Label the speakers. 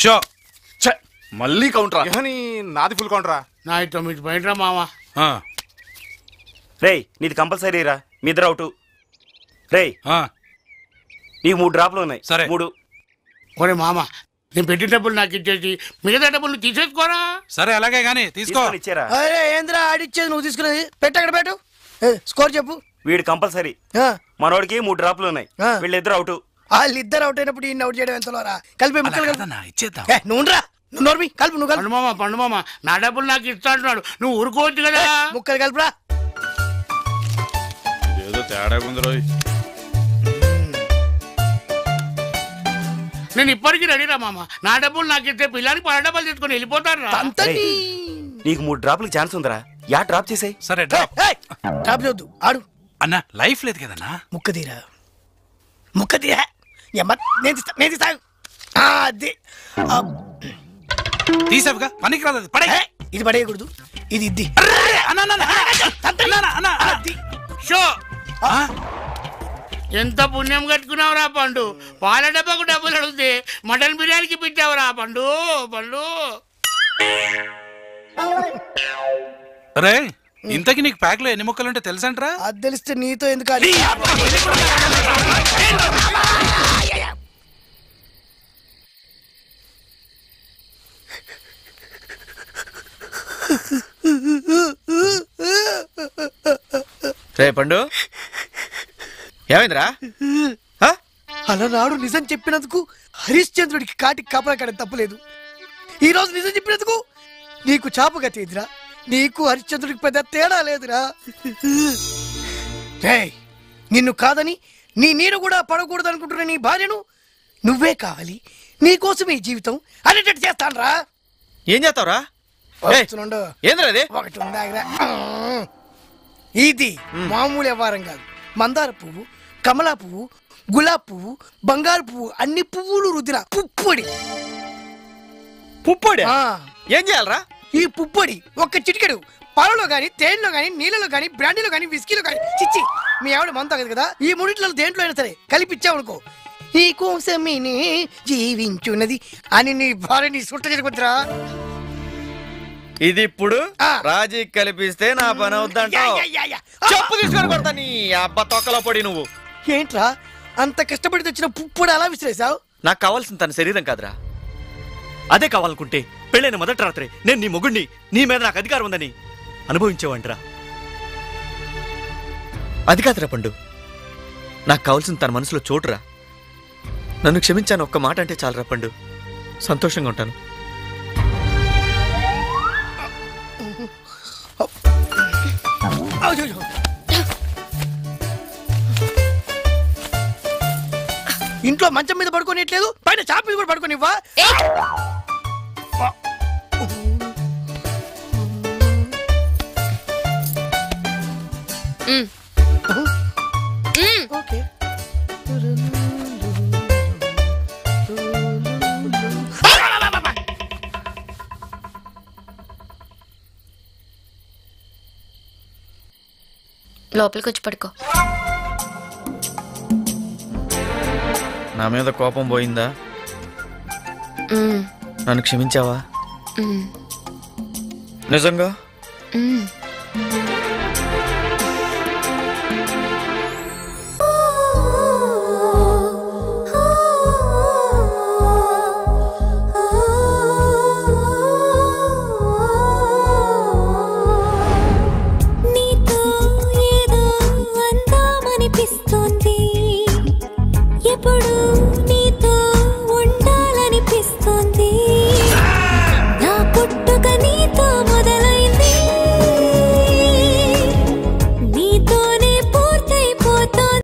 Speaker 1: Show
Speaker 2: మళ్ళీ కౌంటరా?
Speaker 3: నాది full కౌంటరా?
Speaker 4: నా 9 పాయింట్రా మామ.
Speaker 5: రేయ్ నీది కంపల్సరీ రా, మీ ఇద్దరు అవుట్. రేయ్ నీకు 3 డ్రాప్లు ఉన్నాయి.
Speaker 1: సరే
Speaker 5: 3.
Speaker 4: ఒరే మామ, నేను పెట్టిన డబ్బులు నాకు ఇచ్చేసి మిగతా డబ్బులు తీసేసుకోరా.
Speaker 1: సరే అలాగే గానీ తీసుకో.
Speaker 5: ఇచ్చారా?
Speaker 6: అరే ఏంద్రా ఆడిచ్చేది నువ్వు తీసుకునేది? పెట్టు అక్కడ పెట్టు. స్కోర్ చెప్పు.
Speaker 5: వీడు కంపల్సరీ, మనోడికి 3 డ్రాప్లు ఉన్నాయి. వీళ్ళిద్దరు అవుట్.
Speaker 6: వాళ్ళిద్దరు అవుట్ అయినప్పుడు ఈయన అవుట్ చేయడం ఎంతలోరా? కలిపి ముక్కలు
Speaker 1: ఇచ్చేద్దాం.
Speaker 6: నువ్వురా, నువ్వు నోర్మి కలిపి. నువ్వు
Speaker 4: పండు మామ, పండు మామ, నా డబ్బులు నాకు ఇస్తా అంటున్నాడు, నువ్వు ఊరుకోవచ్చు కదా.
Speaker 6: ముక్కలు కలిపిరా.
Speaker 2: ఏదో తేడా ఉంది రోయ్.
Speaker 4: నేను ఇప్పటికీ రెడీరా మామ. నా డబ్బులు నాకు ఇస్తే పిల్లానికి 10 డబ్బులు తీసుకొని వెళ్ళిపోతారు.
Speaker 5: నీకు 3 డ్రాప్లకు ఛాన్స్ ఉందిరా, యా డ్రాప్ చేసాయి.
Speaker 1: సరే డ్రాప్.
Speaker 6: డ్రాప్ చేయొద్దు, ఆడు.
Speaker 1: అన్న లైఫ్ లేదు కదన్నా.
Speaker 6: ముక్కదీరా, ముక్కదీరా. నేను తీస్తాను.
Speaker 1: తీసావుగా, పనికి రాదు. పడే.
Speaker 6: ఇది పడేయకూడదు, ఇది ఇద్ది.
Speaker 4: షో ఎంత పుణ్యం కట్టుకున్నావురా పండు. పాల డబ్బాకు డబ్బులు అడిగితే మటన్ బిర్యానీకి పెట్టావురా పండు. పండు
Speaker 1: రే, ఇంతకి నీకు ప్యాక్ లో ఎన్ని ముక్కలు ఉంటే తెలుసంట్రా?
Speaker 6: అది తెలిస్తే నీతో ఎందుకు?
Speaker 7: రే పండు, ఏమైందిరా?
Speaker 6: అలా నాడు నిజం చెప్పినందుకు హరిశ్చంద్రుడికి కాటికి కాపలా కాడని తప్పలేదు. ఈ రోజు నిజం చెప్పినందుకు నీకు చాపగా తేదిరా. నీకు హరిశ్చంద్రుడికి పెద్ద తేడా లేదురా. నిన్ను కాదని నీ నీరు కూడా పడకూడదు అనుకుంటున్న నీ భార్యను నువ్వే కావాలి, నీకోసం ఈ జీవితం అనేటట్టు చేస్తాను రా.
Speaker 7: ఏం చేస్తావురా? ఏంద్రా అది?
Speaker 6: ఒకటి ఉందాగరా. ఇది మామూలు వ్యవహారం కాదు. మందార పువ్వు, కమలా పువ్వు, గులాబ్ పువ్వు, బంగారు పువ్వు, అన్ని పువ్వులు రుద్దిన పుప్పొడి.
Speaker 7: పుప్పొడి ఏం చేయాలరా?
Speaker 6: ఈ పుప్పొడి ఒక్క చిటికెడు పాలలో గాని, తేనెలో గాని, నీళ్ళలో గాని, బ్రాండీలో గాని, విస్కీలో గాని, చిచ్చి మీ ఆవిడ మందు తాగదు కదా, ఈ మూడిట్లో దేంట్లో అయినా సరే కలిపిచ్చావనుకో, ఈ కోసమేనే జీవించున్నది అని నీ భార్యని సుట్ట చేసుకుంటారా.
Speaker 7: ఇది ఇప్పుడు రాజీ కలిపిస్తే నా పని అవుద్దంటావు? చెప్పు తీసుకొని కొడతా నీ అబ్బ తొక్కలో పొడి. నువ్వు
Speaker 6: ఏంట్రా అంత కష్టపడి తెచ్చిన పుప్పొడి అలా విసిరేసావు?
Speaker 7: నాకు కావాల్సిన తన శరీరం కాదురా. అదే కావాలనుకుంటే పెళ్ళైన మొదటి రాత్రి నేను నీ మొగుడిని, నీ మీద నాకు అధికారం ఉందని అనుభవించేవంటరా. అది కాదురా పండు, నాకు కావాల్సిన తన మనసులో చోటురా. నన్ను క్షమించాను ఒక్క మాట అంటే చాలరా పండు, సంతోషంగా ఉంటాను.
Speaker 6: ఇంట్లో మంచం మీద పడుకోనిట్లేదు, పైన చాప మీద కూడా పడుకోనివ్వా? ఓకే.
Speaker 8: లోపలికి వచ్చి పడుకో.
Speaker 7: నా మీద కోపం పోయిందా? నన్ను క్షమించావా నిజంగా?